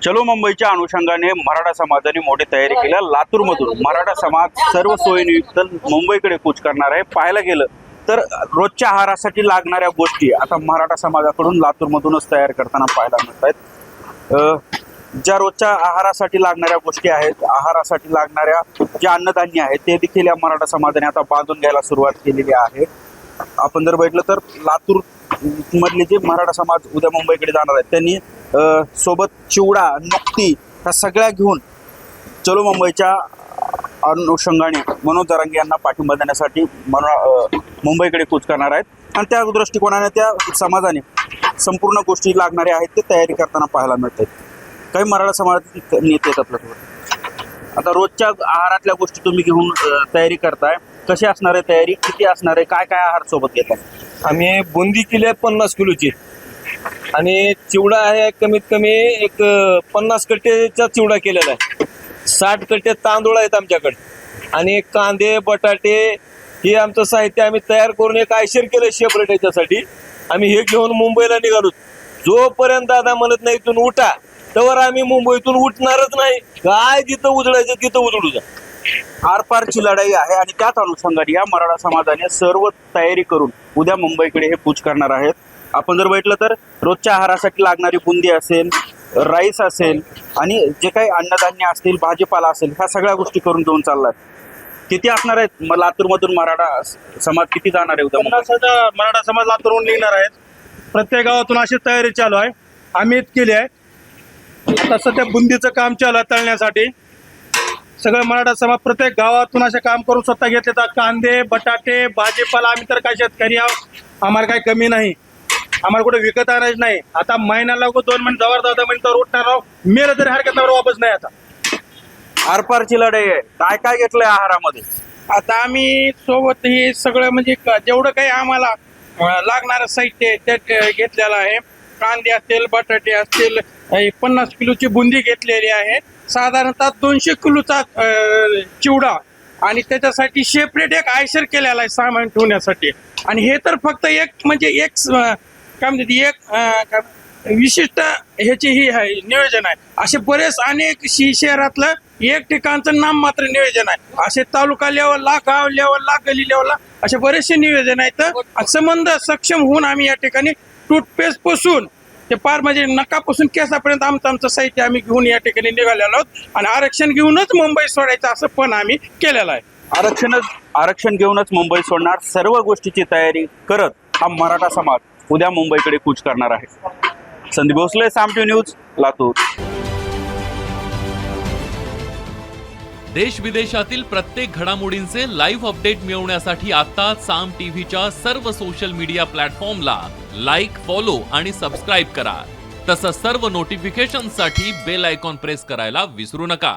चलो मुंबईच्या अनुषंगाने मराठा समाजाने मोठी तयारी केली। लातूरमधून मराठा समाज सर्व सोयीनियुक्त मुंबईकडे कूच करणार आहे। पाहायला गेलं तर रोजच्या आहारासाठी लागणाऱ्या गोष्टी आता मराठा समाजाकडून लातूरमधूनच तयार करताना पाहायला मिळत आहेत। ज्या रोजच्या आहारासाठी लागणाऱ्या गोष्टी आहेत, आहारासाठी लागणाऱ्या जे अन्नधान्य आहेत ते देखील या मराठा समाजाने आता बांधून घ्यायला सुरुवात केलेली आहे। आपण जर बघितलं तर लातूर मधले जे मराठा समाज उद्या मुंबईकडे जाणार आहेत त्यांनी सोबत चिवडा, नुक्ती ह्या सगळ्या घेऊन चलो मुंबईच्या अनुषंगाने मनोज जरांगे यांना पाठिंबा देण्यासाठी मुंबईकडे कूच करणार आहेत। आणि त्या दृष्टिकोनाने त्या समाजाने संपूर्ण गोष्टी लागणाऱ्या आहेत ते तयारी करताना पाहायला मिळते। काही मराठा समाजाचे नेते आहेत आपल्यासोबत। आता रोजच्या आहारातल्या गोष्टी तुम्ही घेऊन तयारी करताय, कशी असणार आहे तयारी, किती असणार आहे, काय काय आहार सोबत घेताय? आम्ही बुंदी केली आहे 50 किलोची आणि चिवडा आहे कमीत कमी एक 50 कट्टेचा चिवडा केलेला आहे। 60 कट्टे तांदूळ आहेत आमच्याकडे आणि कांदे, बटाटे हे आमचं साहित्य आम्ही तयार करून एक आयशर केलं सेपरेट याच्यासाठी। आम्ही हे घेऊन मुंबईला निघालो। जोपर्यंत दादा म्हणत नाही इथून उठा तवर आम्ही मुंबईतून उठणारच नाही। काय जिथं उजळायचं तिथं उजळू जा। आरपारची लढाई आहे आणि त्याच अनुषंगाने या मराठा समाजाने सर्व तयारी करून उद्या मुंबईकडे हे कूच करणार आहेत। आपण जर बघितलं तर रोजच्या आहारासाठी लागणारी बुंदी असेल, राईस असेल आणि जे काही अन्नधान्य असतील, भाजीपाला असेल, ह्या सगळ्या गोष्टी करून घेऊन चाललाय। किती असणार आहेत लातूरमधून मराठा समाज किती जाणार आहे उद्या? मराठा समाज लातूरहून निघणार आहेत। प्रत्येक गावातून अशी तयारी चालू आहे, आम्ही केली आहे। आता सध्या बुंदीचं काम चालू आहे तळण्यासाठी। सगळं मराठा समाज प्रत्येक गावातून असे काम करून स्वतः घेतले तर कांदे, बटाटे, भाजीपाला आम्ही तर काय शेतकरी आहोत, आम्हाला काही कमी नाही, आम्हाला कुठे विकत आणायचं नाही। आता महिन्याला 2 मिनिट जवळ 10 मिनिटावर उठणार राहू, मेलं तरी हरकत वापस नाही। आता आरपारची लढाई आहे, काय काय घेतलंय आहारामध्ये? आता आम्ही सोबत हे सगळं म्हणजे जेवढं काही आम्हाला लागणारं साहित्य आहे त्यात घेतलेलं आहे। कांदे असतील, बटाटे असतील, 50 किलोची बुंदी घेतलेली आहे, साधारणतः 200 किलोचा चिवडा आणि त्याच्यासाठी सेपरेट एक आयशर केलेला आहे सामान ठेवण्यासाठी। आणि हे तर फक्त एक म्हणजे एक काय म्हणते एक विशिष्ट ह्याची ही आहे नियोजन आहे। असे बरेच अनेक शहरातलं एक ठिकाणचं नाम मात्र नियोजन आहे। असे तालुका लेवलला, गाव लेवलला, गली लेवलला असे बरेचसे नियोजन आहेत। संबंध सक्षम होऊन आम्ही या ठिकाणी टूथपेस्ट पासून ते पार म्हणजे नकापासून केसापर्यंत आमचं साहित्य आम्ही घेऊन या ठिकाणी निघालेलो आहोत आणि आरक्षण घेऊनच मुंबई सोडायचं असं पण आम्ही केलेलं आहे। आरक्षण घेऊनच मुंबई सोडणार, सर्व गोष्टीची तयारी करत हा मराठा समाज उद्या मुंबईकडे कूच करणार आहे। संदीप भोसले, साम टीव्ही न्यूज, लातूर। देश विदेशातील प्रत्येक घडामोडींचे लाईव्ह अपडेट मिळवण्यासाठी आता साम टीव्हीच्या सर्व सोशल मीडिया प्लॅटफॉर्मला लाईक, फॉलो आणि सबस्क्राईब करा। तसंच सर्व नोटिफिकेशनसाठी बेल आयकॉन प्रेस करायला विसरू नका।